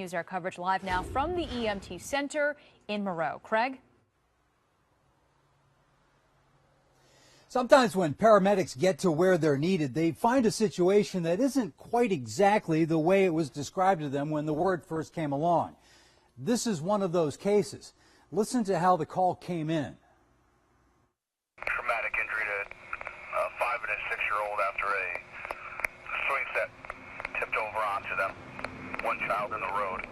continues our coverage live now from the EMT Center in Moreau. Craig? Sometimes when paramedics get to where they're needed, they find a situation that isn't quite exactly the way it was described to them when the word first came along. This is one of those cases. Listen to how the call came in. Traumatic injury to a 5- and a 6-year-old after a swing set tipped over onto them. One child in the road,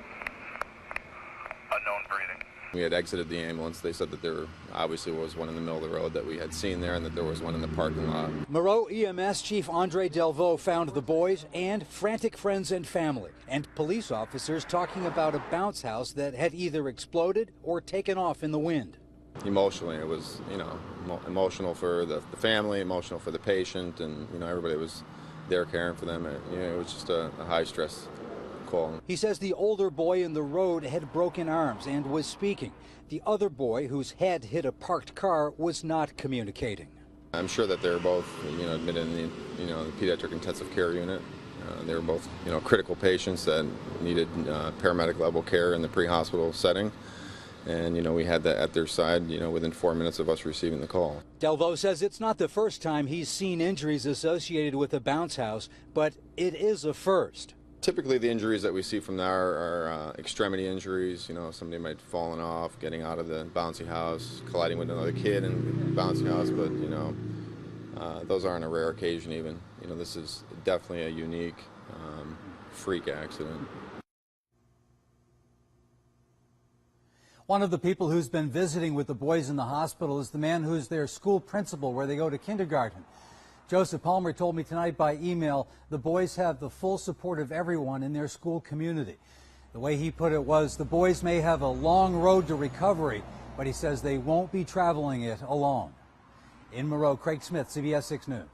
unknown breathing. We had exited the ambulance. They said that there obviously was one in the middle of the road that we had seen there and that there was one in the parking lot. Moreau EMS Chief Andre Delvaux found the boys and frantic friends and family, and police officers talking about a bounce house that had either exploded or taken off in the wind. Emotionally, it was, emotional for the family, emotional for the patient, and, everybody was there caring for them. It was just a high-stress call. He says the older boy in the road had broken arms and was speaking. The other boy, whose head hit a parked car, was not communicating. I'm sure that they're both, admitted in the pediatric intensive care unit. They were both, critical patients that needed paramedic level care in the pre-hospital setting. And, we had that at their side, within 4 minutes of us receiving the call. Delvaux says it's not the first time he's seen injuries associated with a bounce house, but it is a first. Typically, the injuries that we see from there are extremity injuries. Somebody might have fallen off, getting out of the bouncy house, colliding with another kid in the bouncy house, but, those aren't a rare occasion even. This is definitely a unique freak accident. One of the people who's been visiting with the boys in the hospital is the man who's their school principal where they go to kindergarten. Joseph Palmer told me tonight by email the boys have the full support of everyone in their school community. The way he put it was the boys may have a long road to recovery, but he says they won't be traveling it alone. In Moreau, Craig Smith, CBS 6 News.